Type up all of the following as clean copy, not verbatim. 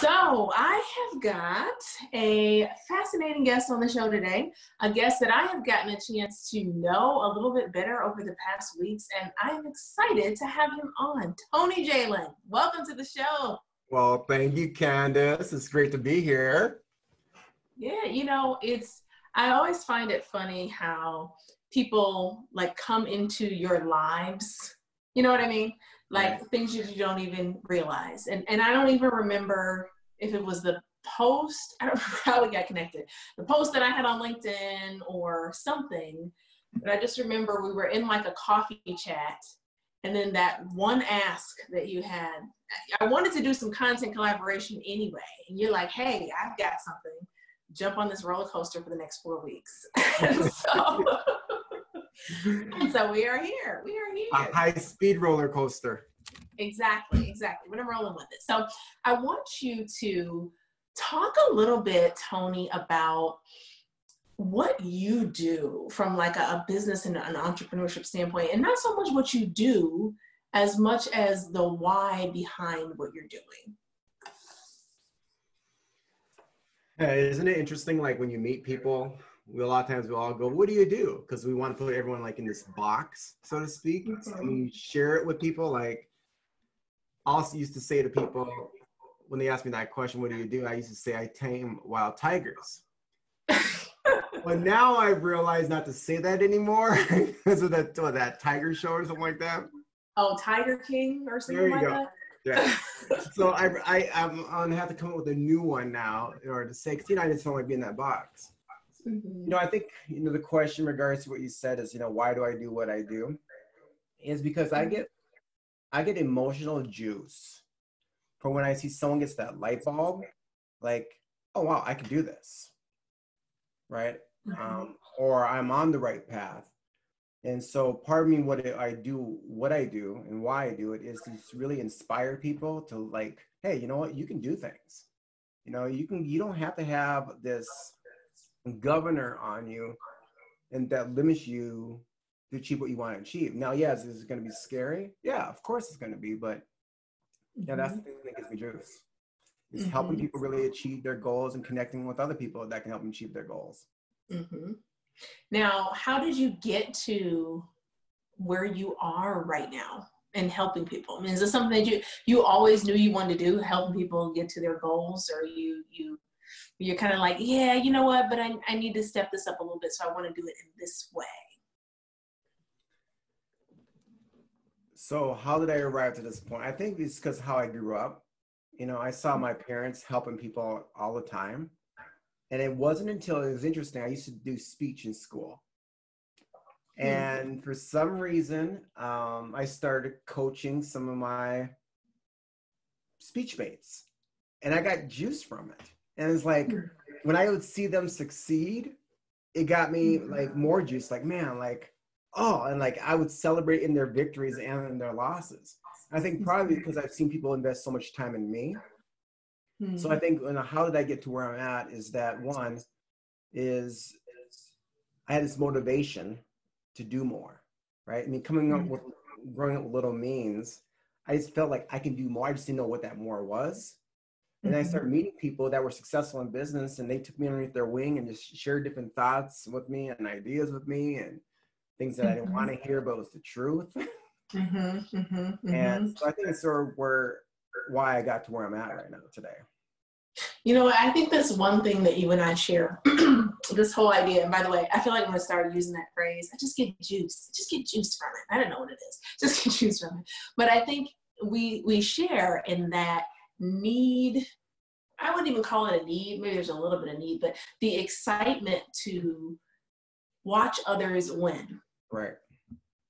So I have got a fascinating guest on the show today, a guest that I have gotten a chance to know a little bit better over the past weeks, and I am excited to have him on. Tony Jalan, welcome to the show. Well, thank you, Candace. It's great to be here. Yeah, I always find it funny how people like come into your lives. You know what I mean? Like things you don't even realize. And I don't even remember if it was the post, I don't remember how we got connected. The post that I had on LinkedIn or something, but I just remember we were in like a coffee chat. And then that one ask that you had, I wanted to do some content collaboration anyway. And you're like, hey, I've got something. Jump on this roller coaster for the next 4 weeks. And so we are here. We are here. A high-speed roller coaster. Exactly. We're gonna rolling with it. So I want you to talk a little bit, Tony, about what you do from like a business and an entrepreneurship standpoint, and not so much what you do as much as the why behind what you're doing. Isn't it interesting, like when you meet people, a lot of times we all go, what do you do? Because we want to put everyone like in this box, so to speak. Mm-hmm. So when you share it with people, like I also used to say to people, when they ask me that question, what do you do? I used to say, I tame wild tigers. But now I've realized not to say that anymore because of that tiger show or something like that. Oh, Tiger King or something like that? Yeah. So I'm gonna have to come up with a new one now in order to say, because I just don't like being in that box. Mm-hmm. I think the question in regards to what you said is, why do I do what I do? Is because I get emotional juice from when I see someone gets that light bulb, like, oh wow, I can do this, right? Mm-hmm. Or I'm on the right path. And so part of me, what I do and why I do it is to just really inspire people to like, hey, you know what, you can do things. You don't have to have this governor on you and that limits you to achieve what you want to achieve. Now, yes, is it going to be scary? Yeah, of course it's going to be, but yeah, that's the thing that gives me juice. Is helping people really achieve their goals and connecting with other people that can help them achieve their goals. Mm-hmm. Now, how did you get to where you are right now and helping people? I mean, is this something that you always knew you wanted to do, helping people get to their goals, or you're kind of like, yeah, you know what, but I need to step this up a little bit, so I want to do it in this way? So how did I arrive to this point? I think it's because how I grew up. I saw my parents helping people all the time. And it wasn't until it was interesting. I used to do speech in school. And for some reason, I started coaching some of my speech mates. And I got juice from it. And it's like, when I would see them succeed, it got me like more juice. Like, man, like, oh, and like I would celebrate in their victories and in their losses. I think probably because I've seen people invest so much time in me. So I think, how did I get to where I'm at is that one is I had this motivation to do more, right? I mean, growing up with little means, I just felt like I can do more. I just didn't know what that more was. And I started meeting people that were successful in business, and they took me underneath their wing and just shared different thoughts with me and ideas with me and things that I didn't want to hear, but was the truth. And so I think it's sort of why I got to where I'm at right now today. I think that's one thing that you and I share, this whole idea. And by the way, I feel like I'm going to start using that phrase. I just get juice. Just get juice from it. I don't know what it is. Just get juice from it. But I think we share in that need. I wouldn't even call it a need. Maybe there's a little bit of need, but the excitement to watch others win. Right.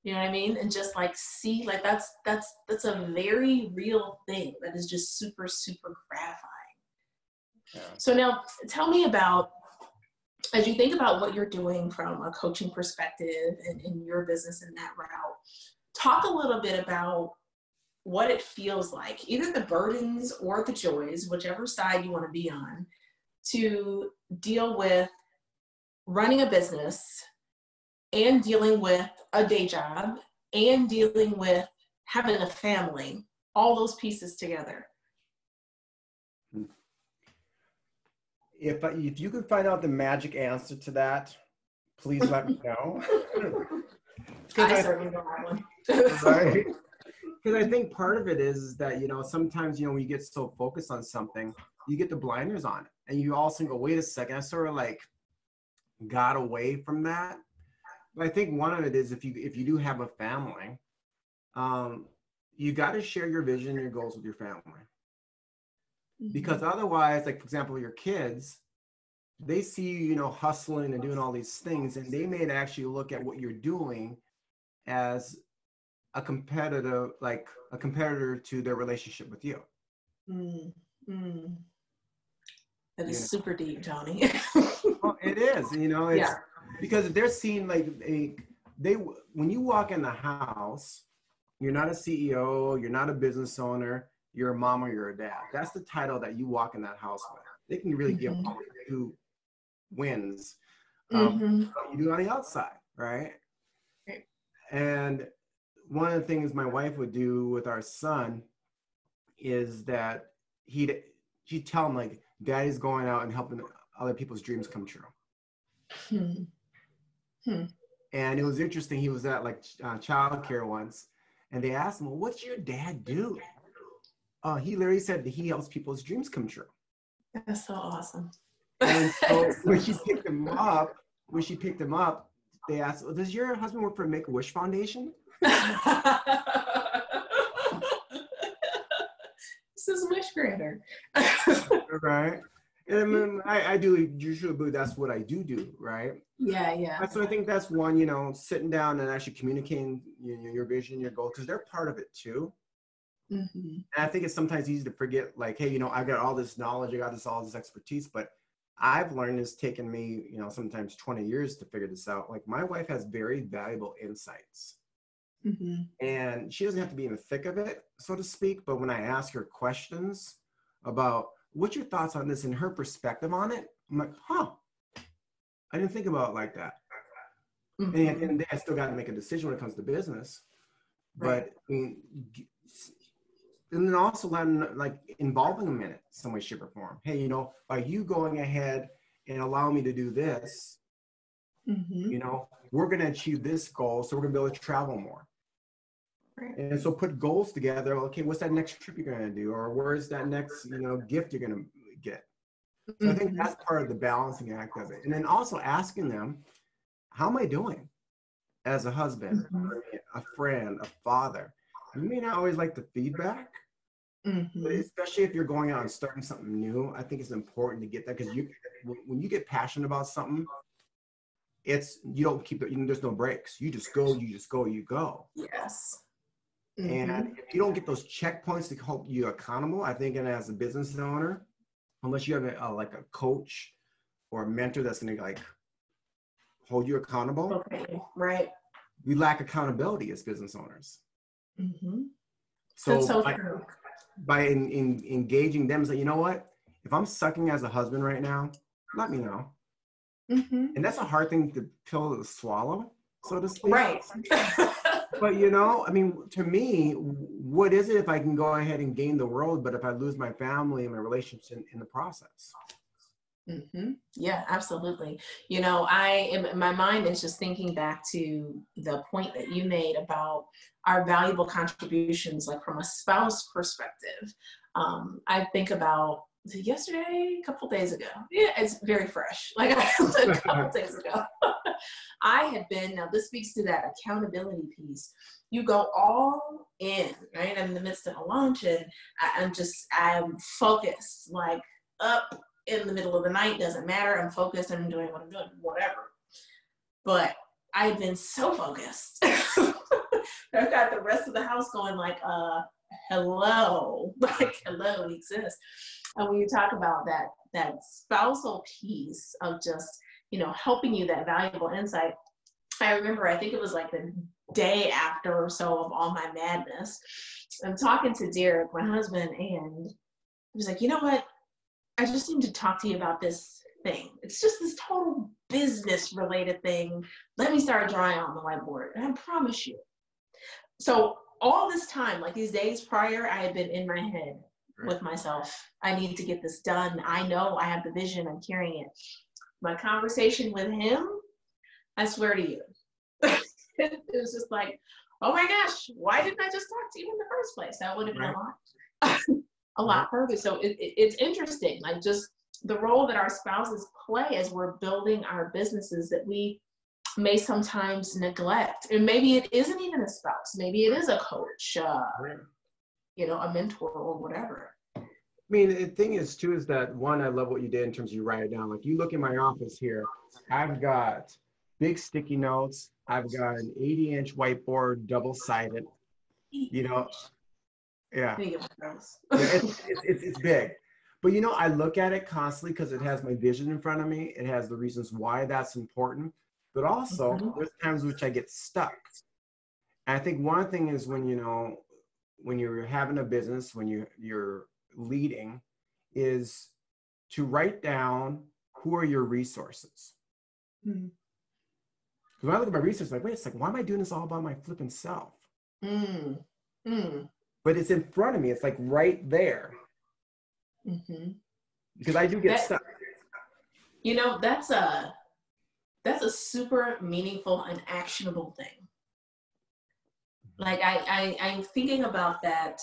You know what I mean? And just like see, like that's a very real thing that is just super, super gratifying. Yeah. So now tell me about, as you think about what you're doing from a coaching perspective and in your business in that route, talk a little bit about what it feels like, either the burdens or the joys, whichever side you want to be on, to deal with running a business and dealing with a day job and dealing with having a family, all those pieces together. If you can find out the magic answer to that, please let me know. I certainly don't have one. Right? Because I think part of it is that, sometimes, when you get so focused on something, you get the blinders on it. And you also go, wait a second, I sort of like got away from that. But I think one of it is if you do have a family, you got to share your vision and your goals with your family. Because otherwise, like, for example, your kids, they see you, hustling and doing all these things, and they may actually look at what you're doing as a competitor to their relationship with you. That is super deep, Johnny. Well, it is, it's because they're seeing like when you walk in the house, you're not a CEO, you're not a business owner, you're a mom or you're a dad. That's the title that you walk in that house with. They can really give who wins. You do on the outside, right? And one of the things my wife would do with our son is that she'd tell him, like, Daddy's going out and helping other people's dreams come true. And it was interesting. He was at like childcare once, and they asked him, well, what's your dad do? He literally said that he helps people's dreams come true. That's so awesome. And so when she picked him up, they asked, well, does your husband work for Make-A-Wish Foundation? This is Wish Granter. Right. And I mean, I do usually believe that's what I do, right? Yeah. So I think that's one, sitting down and actually communicating your vision, your goal, because they're part of it too. And I think it's sometimes easy to forget, like, hey, I got all this knowledge, I got all this expertise, but I've learned it's taken me, sometimes 20 years to figure this out. Like, my wife has very valuable insights. And she doesn't have to be in the thick of it, so to speak. But when I ask her questions about what's your thoughts on this and her perspective on it, I'm like, I didn't think about it like that. And at the end of the day, I still got to make a decision when it comes to business. But I mean, and then also involving them in it some way, shape, or form. Hey, by you going ahead and allowing me to do this, we're going to achieve this goal, so we're going to be able to travel more. And so put goals together. Okay, what's that next trip you're going to do? Or where's that next, gift you're going to get? So I think that's part of the balancing act of it. And then also asking them, how am I doing as a husband, a friend, a father? You may not always like the feedback, but especially if you're going out and starting something new, I think it's important to get that, because when you get passionate about something, you don't keep it, there's no breaks. You just go. Yes. And if you don't get those checkpoints to hold you accountable, I think, and as a business owner, unless you have a coach or a mentor that's going to hold you accountable, right? We lack accountability as business owners. So that's so true. By engaging them, say, you know what? If I'm sucking as a husband right now, let me know. And that's a hard thing to swallow, so to speak. Right. But I mean, to me, what is it if I can go ahead and gain the world, but if I lose my family and my relationships in the process? Yeah, absolutely. My mind is just thinking back to the point that you made about our valuable contributions, like from a spouse perspective. I think about yesterday, a couple days ago. Yeah, it's very fresh. Like a couple days ago. I had been, now this speaks to that accountability piece. You go all in, right? I'm in the midst of a launch and I'm focused, like up in the middle of the night, doesn't matter. I'm focused, I'm doing what I'm doing, whatever. But I've been so focused. I've got the rest of the house going like, hello, we exist. And when you talk about that spousal piece of just, helping you, that valuable insight, I remember, I think it was like the day after or so of all my madness, I'm talking to Derek, my husband, and he was like, you know what? I just need to talk to you about this thing. It's just this total business related thing. Let me start drawing on the whiteboard. And I promise you. So all this time, like these days prior, I had been in my head, with myself. I need to get this done. I know I have the vision. I'm carrying it. My conversation with him, I swear to you, it was just like, oh my gosh, why didn't I just talk to you in the first place? That would have been a lot, a lot further. So it's interesting, like just the role that our spouses play as we're building our businesses that we may sometimes neglect. And maybe it isn't even a spouse. Maybe it is a coach, you know, a mentor or whatever. I mean, the thing is too, is that one, I love what you did in terms of you write it down. Like you look in my office here, I've got big sticky notes. I've got an 80-inch whiteboard, double-sided, you know, yeah. It's big. But, you know, I look at it constantly because it has my vision in front of me. It has the reasons why that's important. But also, there's times which I get stuck. And I think one thing is when, you know, when you're having a business, when you're leading, is to write down who are your resources. Because when I look at my research, like, wait a second, why am I doing this all by my flipping self? But it's in front of me. It's like right there. Because I do get stuck. You know, that's a super meaningful and actionable thing. Like I'm thinking about that,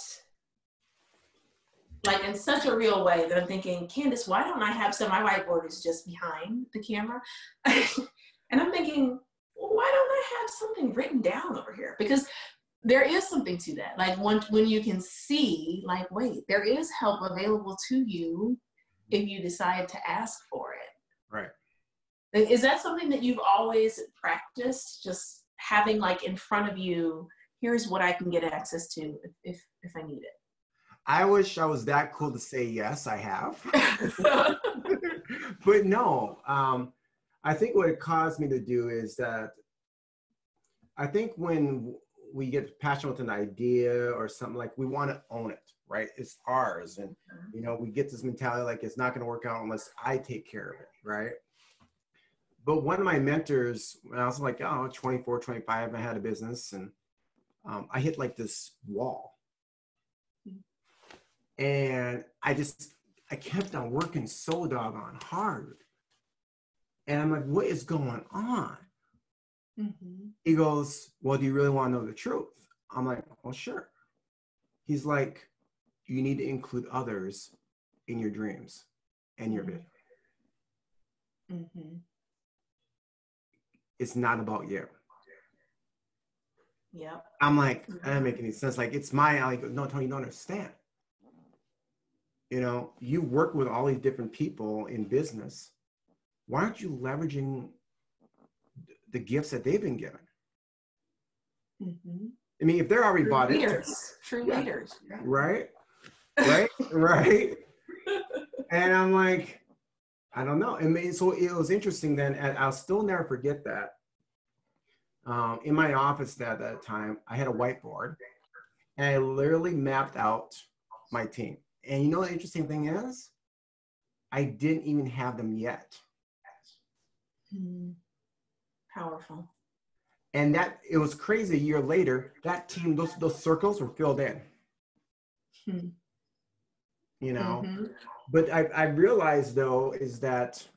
like in such a real way that I'm thinking, Candace, why don't I have my whiteboard is just behind the camera. And I'm thinking, well, why don't I have something written down over here? Because there is something to that. Like when you can see, like, wait, there is help available to you if you decide to ask for it. Right. Is that something that you've always practiced? Just having like in front of you, here's what I can get access to if I need it. I wish I was that cool to say yes, I have. But no, I think what it caused me to do is that I think when we get passionate with an idea or something, like we want to own it, right? It's ours. And, you know, we get this mentality like it's not going to work out unless I take care of it, right? But one of my mentors, when I was like, 24, 25, I had a business and I hit like this wall. And I kept on working so doggone hard. And I'm like, what is going on? He goes, well, do you really want to know the truth? I'm like, well, sure. He's like, you need to include others in your dreams and your vision. It's not about you. Yep. I'm like, that doesn't make any sense. Like, it's mine. I'm like, no, Tony, you don't understand. You know, you work with all these different people in business. Why aren't you leveraging the gifts that they've been given? I mean, if they're already bought into it. True leaders. Right? And I'm like, I don't know. And so it was interesting then, and I'll still never forget that. In my office at that time, I had a whiteboard and I literally mapped out my team. And you know what the interesting thing is? I didn't even have them yet. Powerful. And that, it was crazy. A year later, that team, those circles were filled in. You know? But I realized though, is that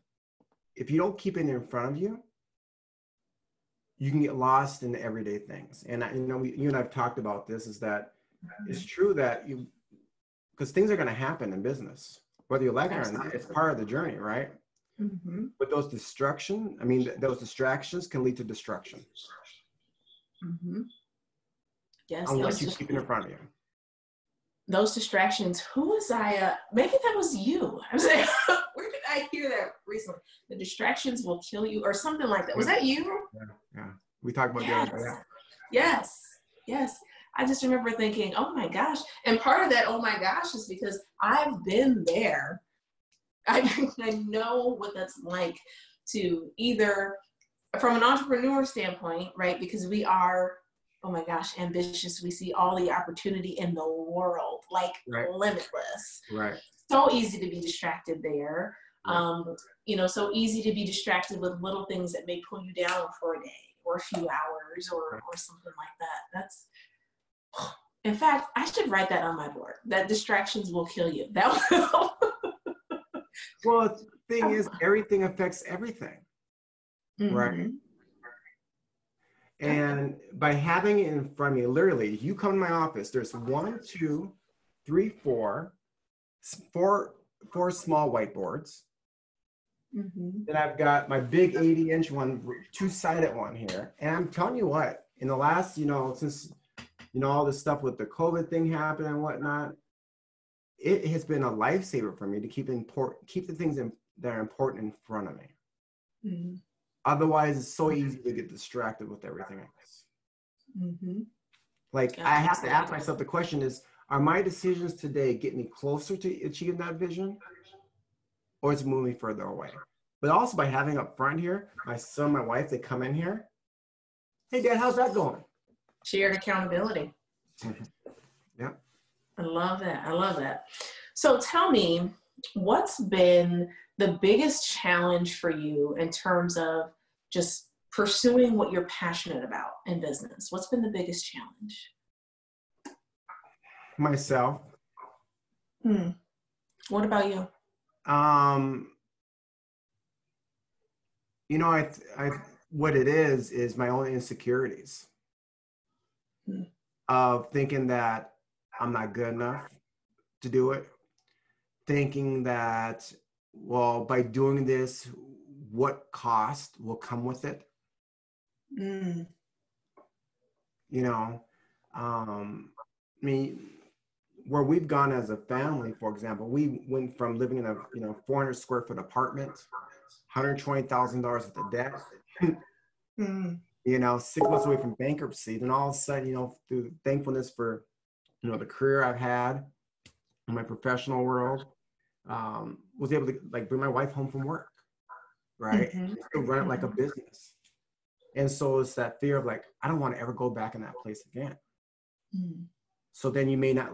if you don't keep it in front of you, you can get lost in the everyday things. And you know, you and I've talked about this, is that it's true that because things are going to happen in business, whether you like it or not, it's part of the journey, right? But those distractions can lead to destruction. Yes. Unless you keep it in front of you. Those distractions, who was I? Maybe that was you. I was like, where did I hear that recently? The distractions will kill you, or something like that. Was that you? Yeah. We talked about the other day. Yes. I just remember thinking, oh my gosh. And part of that, oh my gosh, is because I've been there. I know what that's like to either, from an entrepreneur standpoint, right? Because we are, oh my gosh, ambitious. We see all the opportunity in the world, like limitless. Right. So easy to be distracted there. You know, so easy to be distracted with little things that may pull you down for a day or a few hours or something like that. In fact, I should write that on my board, that distractions will kill you. That will. Well, the thing is, everything affects everything, right? And by having it in front of me, literally, you come to my office, there's 1, 2, 3, 4 small whiteboards. Then I've got my big 80-inch one, two-sided one here. And I'm telling you what, in the last, since, all this stuff with the COVID thing happened and whatnot, it has been a lifesaver for me to keep the things that are important in front of me. Otherwise, it's so easy to get distracted with everything else. Like, I have to ask myself, the question is, are my decisions today getting me closer to achieving that vision, or is it moving me further away? But also by having up front here, my son, my wife, they come in here. Hey, Dad, how's that going? Shared accountability. Yeah. I love that. I love that. So tell me, what's been the biggest challenge for you in terms of just pursuing what you're passionate about in business? What's been the biggest challenge? Myself. What about you? What it is my own insecurities of thinking that I'm not good enough to do it, thinking that, well, by doing this, what cost will come with it? I mean, where we've gone as a family, for example, we went from living in a 400 square foot apartment, $120,000 of the debt, 6 months away from bankruptcy. Then all of a sudden, through thankfulness for the career I've had in my professional world, was able to bring my wife home from work, right? Still run it like a business. And so it's that fear of I don't want to ever go back in that place again. So then you may not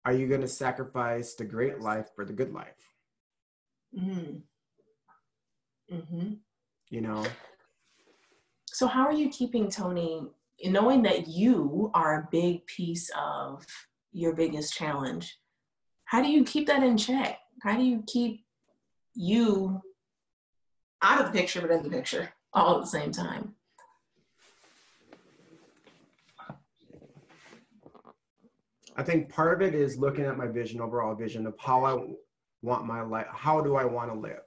are you going to sacrifice the great life for the good life? So how are you keeping Tony, knowing that you are a big piece of your biggest challenge? How do you keep that in check? How do you keep you out of the picture, but in the picture all at the same time? I think part of it is looking at my vision, overall vision of how I want my life. How do I want to live?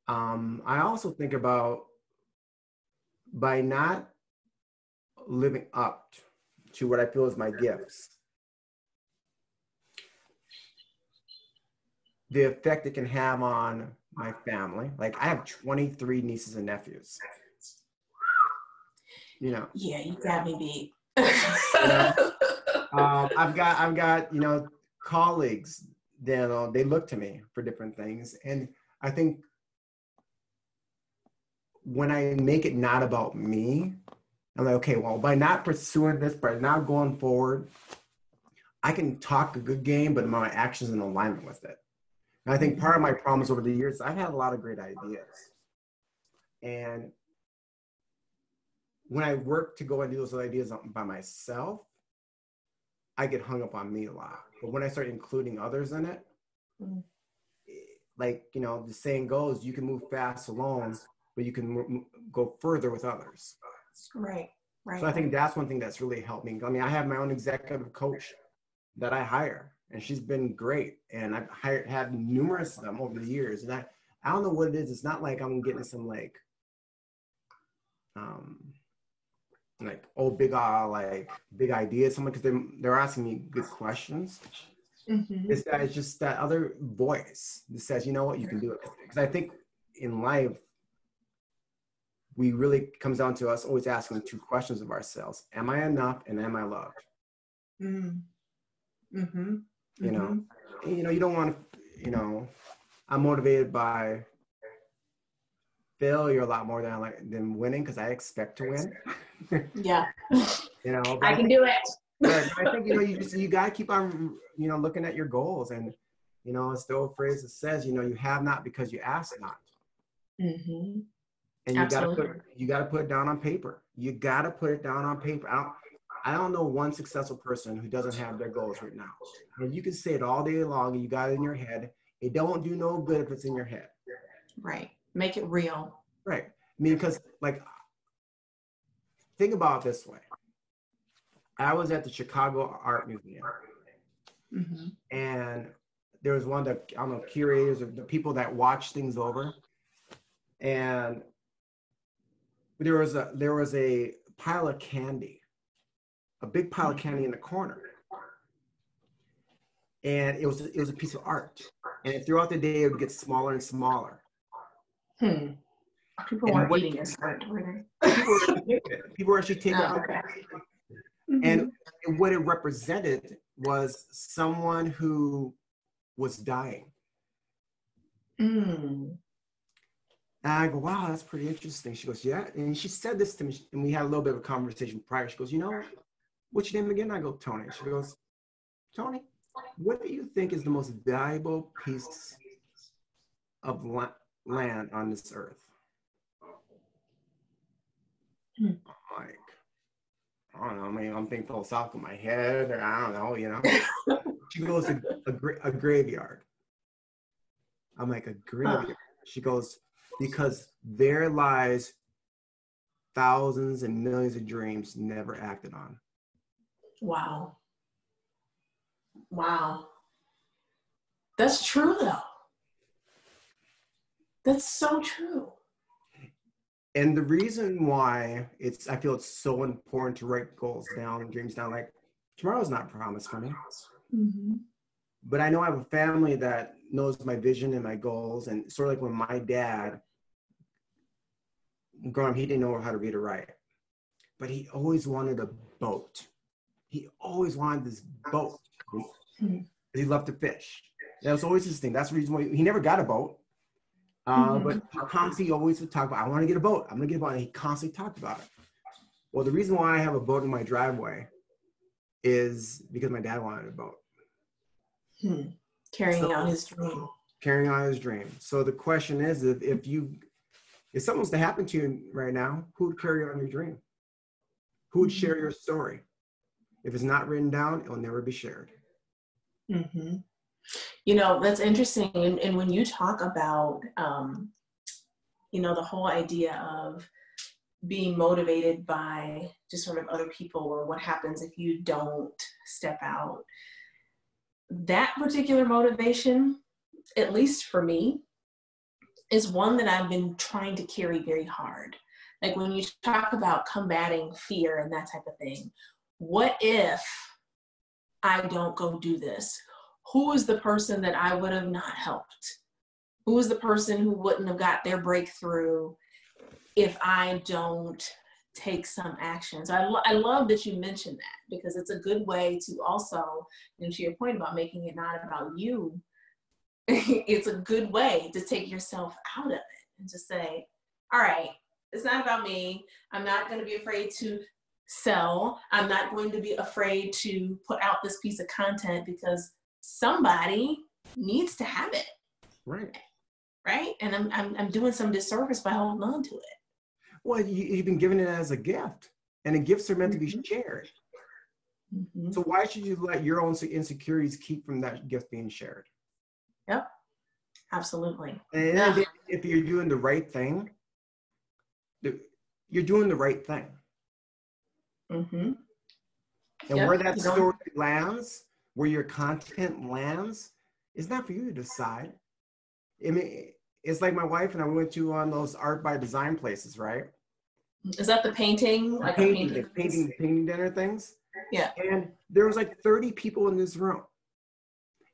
I also think about by not living up to what I feel is my gifts, the effect it can have on my family. I have 23 nieces and nephews. Yeah, you got me beat. I've got colleagues that they look to me for different things, and I think when I make it not about me, I'm like, okay, well, by not pursuing this, by not going forward, I can talk a good game, but my actions in alignment with it. And I think part of my problems over the years, I've had a lot of great ideas, and when I work to go and do those ideas by myself, I get hung up on me a lot. But when I start including others in it, the saying goes, you can move fast alone, but you can go further with others. Right. So I think that's one thing that's really helped me. I mean, I have my own executive coach that I hire, and she's been great. And I've had numerous of them over the years. And I don't know what it is. It's not like I'm getting some big ideas, someone, because they're asking me good questions. It's just that other voice that says, you know what, you can do it. Because I think in life, we really comes down to us always asking 2 questions of ourselves: am I enough, and am I loved? You don't want to. I'm motivated by failure a lot more than winning, because I expect to win. Yeah. I can do it. But I think you gotta keep on looking at your goals, and it's the old phrase that says you have not because you ask not. And you gotta put it down on paper. You got to put it down on paper. I don't know one successful person who doesn't have their goals written out. And you can say it all day long and you got it in your head. It don't do no good if it's in your head. Right. Make it real. Right. I mean, because like, think about it this way. I was at the Chicago Art Museum, and there was one of the, I don't know, curators or the people that watch things over, and there was a pile of candy, a big pile of candy in the corner, and it was a piece of art, and throughout the day it would get smaller and smaller. People weren't eating it. People were actually taking it. Okay. And what it represented was someone who was dying. And I go, wow, that's pretty interesting. She goes, yeah. And she said this to me, and we had a little bit of a conversation prior. She goes, you know, what's your name again? I go, Tony. She goes, Tony, what do you think is the most valuable piece of land on this earth? Like, I don't know. I mean, I'm thinking philosophical in my head, or I don't know, you know. She goes, a graveyard. I'm like, a graveyard. She goes, because there lies thousands and millions of dreams never acted on. Wow. Wow. That's true, though. That's so true. And the reason why I feel it's so important to write goals down and dreams down, like tomorrow's not promised for me. But I know I have a family that knows my vision and my goals. And sort of like when my dad, growing up, he didn't know how to read or write, but he always wanted a boat. He always wanted this boat. He loved to fish. That was always his thing. That's the reason why he never got a boat. But he constantly always would talk about, I want to get a boat. I'm going to get a boat. And he constantly talked about it. Well, the reason why I have a boat in my driveway is because my dad wanted a boat. Carrying out his dream. Carrying on his dream. So the question is, if something was to happen to you right now, who would carry on your dream? Who would share your story? If it's not written down, it'll never be shared. You know, that's interesting. And when you talk about, you know, the whole idea of being motivated by just sort of other people or what happens if you don't step out, that particular motivation, at least for me, is one that I've been trying to carry very hard. Like when you talk about combating fear and that type of thing, what if I don't go do this? Who is the person that I would have not helped? Who is the person who wouldn't have got their breakthrough if I don't take some action? So I love that you mentioned that, because it's a good way to also, and to your point about making it not about you, it's a good way to take yourself out of it and to say, all right, it's not about me. I'm not going to be afraid to sell. I'm not going to be afraid to put out this piece of content because somebody needs to have it. Right. And I'm doing some disservice by holding on to it. Well, you've been given it as a gift, and the gifts are meant to be shared. So why should you let your own insecurities keep from that gift being shared? Yep, absolutely. And if you're doing the right thing, you're doing the right thing. And where that story lands, where your content lands, is not for you to decide. I mean, it's like my wife and I went to on those art by design places, right? Is that the painting? Like painting dinner things? Yeah. And there was like 30 people in this room.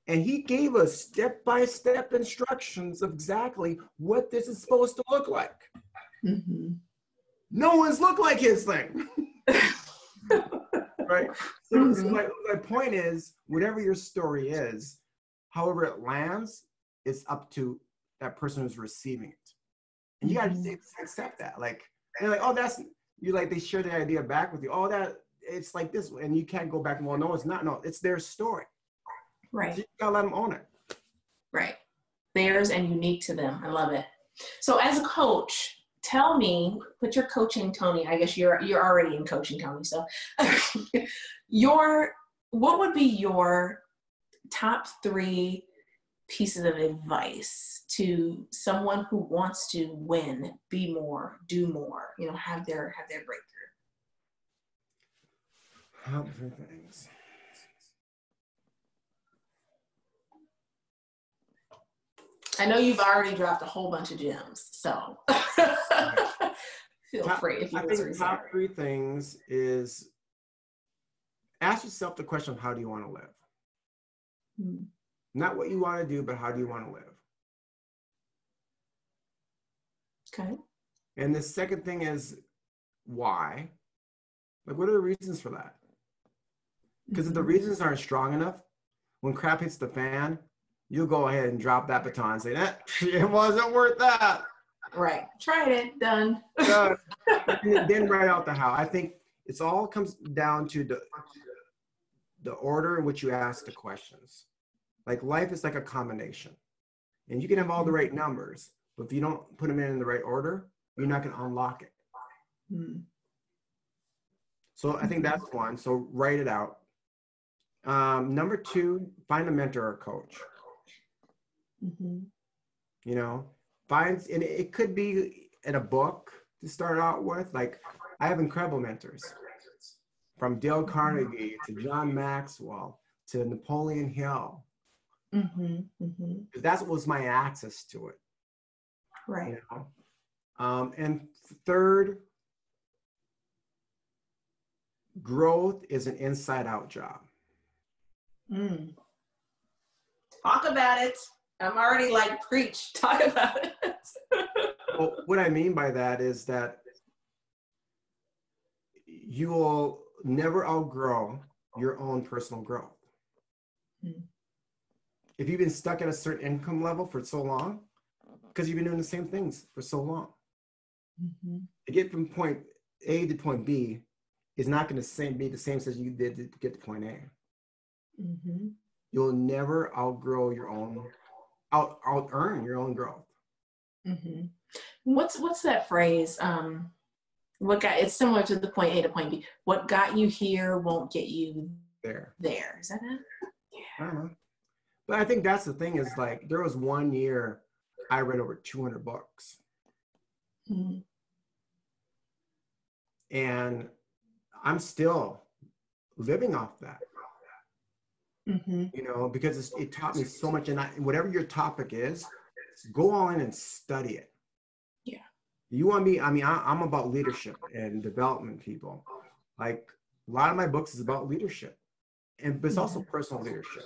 And he gave us step-by-step instructions of exactly what this is supposed to look like. No one's looked like his thing. Right? So my point is, whatever your story is, however it lands, it's up to that person who's receiving it. And you gotta accept that. Like, they're like, oh, they share the idea back with you. Oh, it's like this. And you can't go back and, well, no, it's not. No, it's their story. Right. So you gotta let them own it. Right. Theirs and unique to them. I love it. So as a coach, tell me, put your coaching Tony, I guess you're already in coaching Tony, so what would be your top 3 pieces of advice to someone who wants to win, be more, do more, have their breakthrough? Top 3 things. I know you've already dropped a whole bunch of gems, so feel free if you I think top 3 things is ask yourself the question of how do you want to live? Hmm. Not what you want to do, but how do you want to live? Okay. And the second thing is why? Like, what are the reasons for that? Because if the reasons aren't strong enough, when crap hits the fan, you'll go ahead and drop that baton and say, it wasn't worth that. Right. Tried it. Done. Then write out the how. I think it's all comes down to the order in which you ask the questions. Like life is like a combination. And you can have all the right numbers, but if you don't put them in the right order, you're not going to unlock it. So I think that's one. So write it out. Number 2, find a mentor or coach. And it could be in a book to start out with. Like, I have incredible mentors, from Dale Carnegie to John Maxwell to Napoleon Hill. That was my access to it. Right. And third, growth is an inside-out job. Talk about it. I'm already like, preach, talk about it. Well, what I mean by that is that you will never outgrow your own personal growth. If you've been stuck at a certain income level for so long, because you've been doing the same things for so long. To get from point A to point B is not going to be the same as you did to get to point A. You'll never outgrow your own, out-earn your own growth. What's that phrase? It's similar to the point A to point B. What got you here won't get you there. Is that it? Yeah. I don't know. But I think that's the thing is, like, there was one year I read over 200 books. And I'm still living off that. Because it taught me so much. And whatever your topic is, go all in and study it. Yeah. You want me? I mean, I'm about leadership and development people. Like, a lot of my books is about leadership, but it's also personal leadership.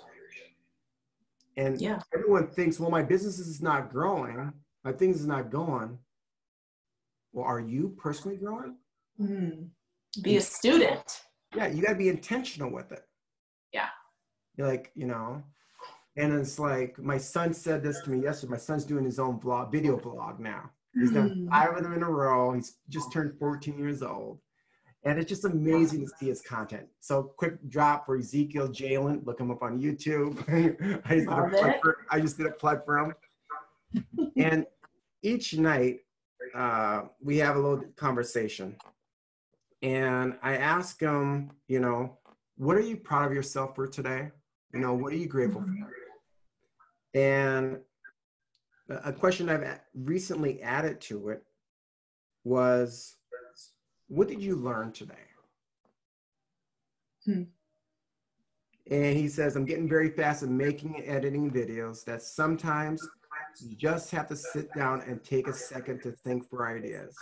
And everyone thinks, well, my business is not growing. My things is not going. Well, are you personally growing? Be a student. Yeah, you got to be intentional with it. Yeah. You're like, and it's like, my son said this to me yesterday. My son's doing his own video vlog now. He's done 5 of them in a row. He's just turned 14 years old. And it's just amazing to see his content. So quick drop for Ezekiel Jalan. Look him up on YouTube. I just did a plug for him. And each night, we have a little conversation. And I ask him, what are you proud of yourself for today? What are you grateful for? And a question I've recently added to it was, what did you learn today? And he says, I'm getting very fast at making and editing videos that sometimes you just have to sit down and take a second to think for ideas.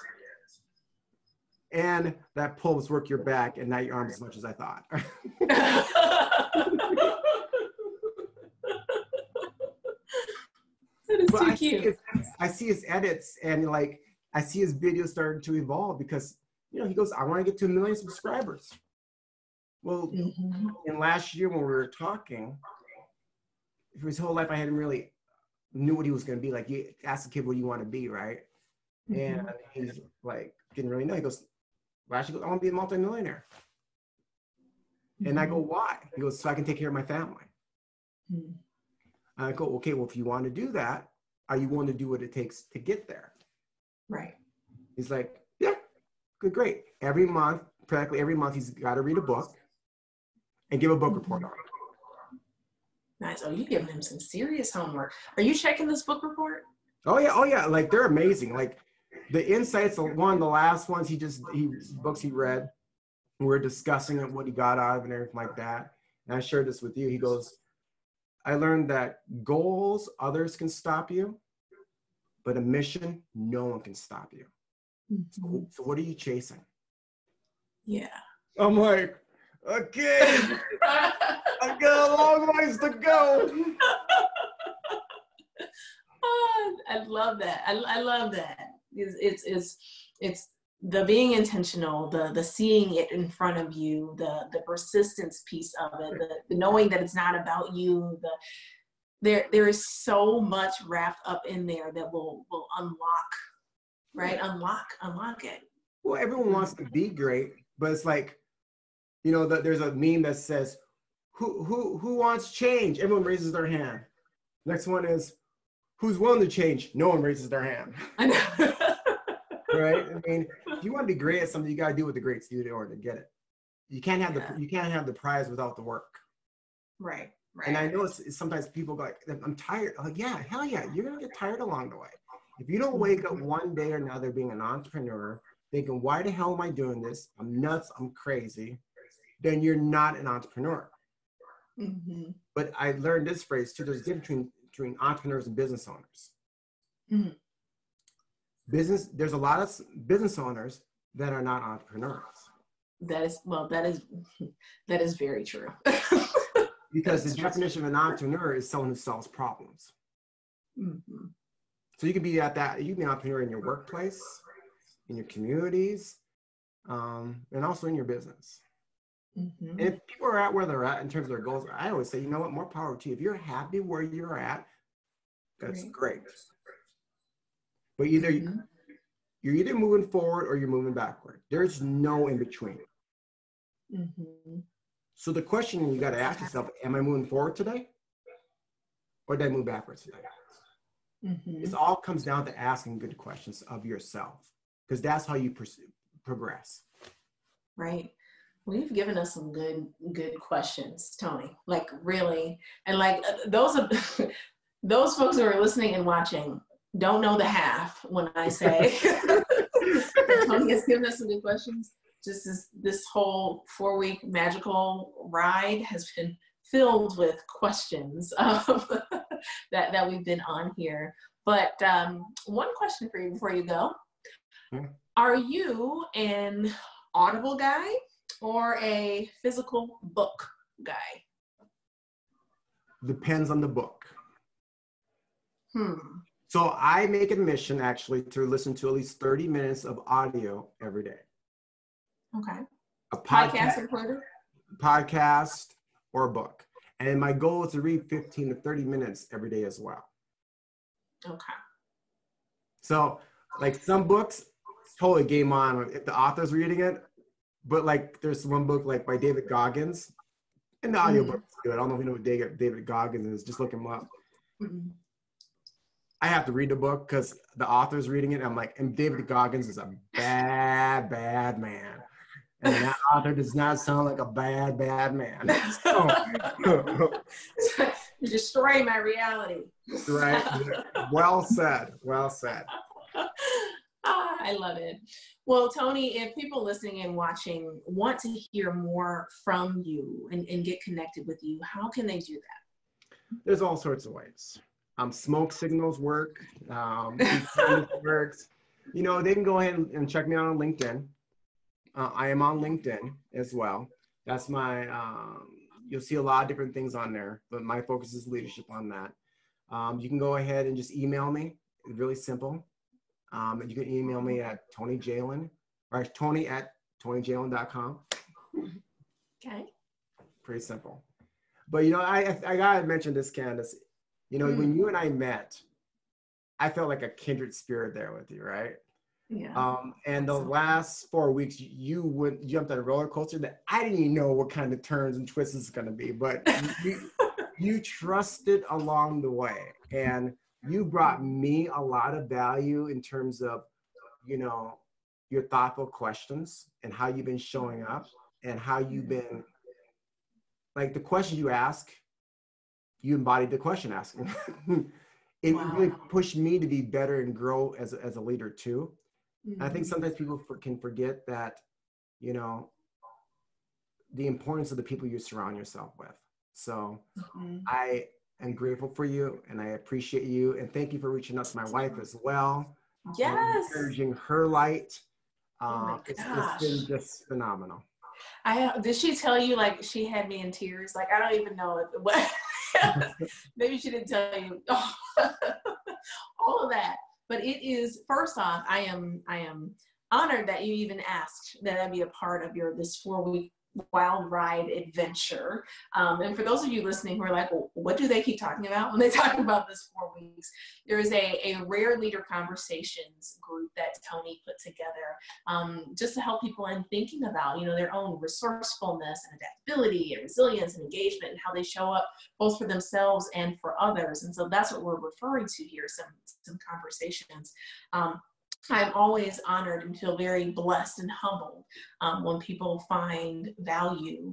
And that pulls work your back and not your arms as much as I thought. That is too cute. I see his edits and I see his videos starting to evolve because, he goes, I want to get to 1 million subscribers. Well, in last year when we were talking, for his whole life, I hadn't really knew what he was going to be. Like, you ask a kid, what do you want to be, right? And he's like, didn't really know. He goes, last year, I want to be a multimillionaire. And I go, why? He goes, so I can take care of my family. I go, okay, well, if you want to do that, are you willing to do what it takes to get there? Right. He's like, yeah, good, great. Every month, practically every month, he's got to read a book and give a book report on it. Nice. Oh, you're giving him some serious homework. Are you checking this book report? Oh yeah. Like they're amazing. Like the insights, one of the last ones books he read, we're discussing it, what he got out of it and everything like that. And I shared this with you. He goes, I learned that goals, others can stop you, but a mission, no one can stop you. Mm-hmm. So what are you chasing? Yeah. I'm like, okay, I've got a long ways to go. Oh, I love that. I love that. It's the being intentional, the seeing it in front of you, the persistence piece of it, the knowing that it's not about you. There is so much wrapped up in there that will unlock, right? Unlock it. Well, everyone wants to be great, but it's like, there's a meme that says, who wants change? Everyone raises their hand. Next one is, who's willing to change? No one raises their hand. I know. Right? I mean, if you want to be great at something, you got to do what the greats do in order to get it. You can't have the prize without the work. Right. And I know it's sometimes people go like, I'm tired. I'm like, yeah, hell yeah, you're gonna get tired along the way. If you don't wake up one day or another being an entrepreneur, thinking, why the hell am I doing this? I'm nuts, I'm crazy, then you're not an entrepreneur. Mm-hmm. But I learned this phrase too. There's a difference between entrepreneurs and business owners. Mm-hmm. There's a lot of business owners that are not entrepreneurs. That is very true. Because the definition of an entrepreneur is someone who solves problems. Mm-hmm. So you can be you can be an entrepreneur in your workplace, in your communities, and also in your business. Mm-hmm. And if people are at where they're at in terms of their goals, I always say, you know what, more power to you. If you're happy where you're at, that's great. But you're either moving forward or you're moving backward. There's no in between. Mm-hmm. So the question you got to ask yourself, am I moving forward today? Or did I move backwards today? Mm-hmm. It all comes down to asking good questions of yourself, because that's how you progress. Right. Well, you've given us some good questions, Tony. Like really, and like those folks who are listening and watching don't know the half when I say Tony has given us some good questions. Just this whole 4-week magical ride has been filled with questions that we've been on here. But one question for you before you go. Are you an Audible guy or a physical book guy? Depends on the book. So I make a mission actually to listen to at least 30 minutes of audio every day. Okay. A podcast or a book. And my goal is to read 15 to 30 minutes every day as well. Okay. So like some books, totally game on if the author's reading it. But like there's one book like by David Goggins, and the audiobook is good. I don't know if you know what David Goggins is, just look him up. Mm-hmm. I have to read the book because the author's reading it. And I'm like, and David Goggins is a bad man. And that author does not sound like a bad man. You're destroying my reality. Right. Well said. I love it. Well, Tony, if people listening and watching want to hear more from you and get connected with you, how can they do that? There's all sorts of ways. Smoke signals work. Works. They can go ahead and check me out on LinkedIn. I am on LinkedIn as well. That's my, you'll see a lot of different things on there, but my focus is leadership on that. You can go ahead and just email me. It's really simple. You can email me at Tony Jalan, or Tony@TonyJalan.com. Okay. Pretty simple. But, I got to mention this, Candace. When you and I met, I felt like a kindred spirit there with you, right? Yeah. And the last 4 weeks, you jumped on a roller coaster that I didn't even know what kind of turns and twists it's going to be, but you trusted along the way, and you brought me a lot of value in terms of, your thoughtful questions and how you've been showing up and how you've been, like the questions you ask, you embodied the question asking. It really pushed me to be better and grow as a leader too. And I think sometimes people can forget that, you know, the importance of the people you surround yourself with. So I am grateful for you and I appreciate you. And thank you for reaching out to my wife as well. Yes. Encouraging her light. It's been just phenomenal. Did she tell you, like, she had me in tears? Like, I don't even know what. Maybe she didn't tell you all of that. But it is, first off, I am honored that you even asked that I be a part of this 4-week wild ride adventure. And for those of you listening who are like, well, what do they keep talking about when they talk about this 4 weeks? There is a rare leader conversations group that Tony put together just to help people in thinking about, you know, their own resourcefulness and adaptability and resilience and engagement and how they show up both for themselves and for others. And so that's what we're referring to here, some conversations. I'm always honored and feel very blessed and humbled when people find value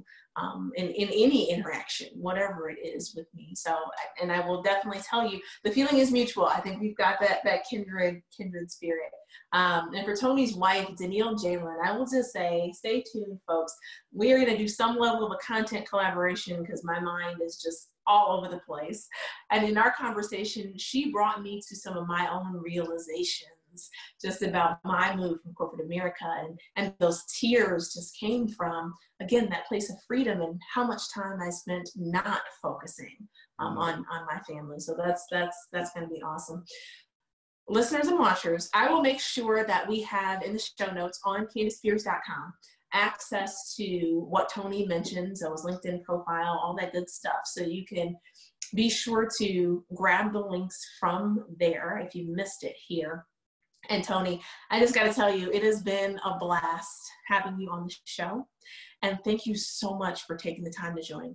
in any interaction, whatever it is with me. So, and I will definitely tell you, the feeling is mutual. I think we've got that kindred spirit. And for Tony's wife, Danielle Jalan, I will just say, stay tuned, folks. We are going to do some level of a content collaboration because my mind is just all over the place. And in our conversation, she brought me to some of my own realizations just about my move from corporate America, and those tears just came from, again, that place of freedom and how much time I spent not focusing on my family. So that's going to be awesome. Listeners and watchers, I will make sure that we have in the show notes on CandiceSpears.com access to what Tony mentioned, so his LinkedIn profile, all that good stuff. So you can be sure to grab the links from there if you missed it here. And Tony, I just got to tell you, it has been a blast having you on the show. And thank you so much for taking the time to join.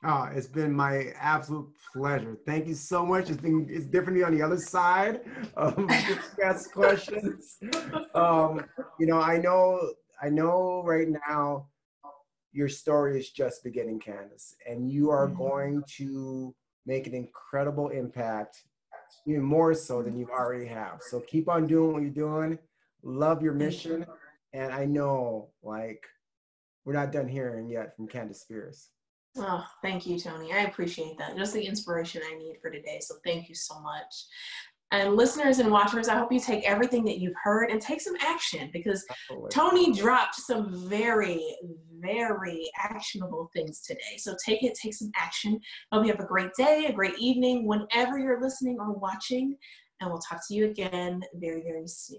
Oh, it's been my absolute pleasure. Thank you so much. It's different to be on the other side of discuss questions. You know, I know right now your story is just beginning, Candice, and you are going to make an incredible impact, even more so than you already have. So keep on doing what you're doing. Love your mission. And I know, like, we're not done hearing yet from Candice Spears. Oh, thank you, Tony. I appreciate that. Just the inspiration I need for today. So thank you so much. And listeners and watchers, I hope you take everything that you've heard and take some action, because Tony dropped some very, very actionable things today. So take some action. I hope you have a great day, a great evening, whenever you're listening or watching. And we'll talk to you again very, very soon.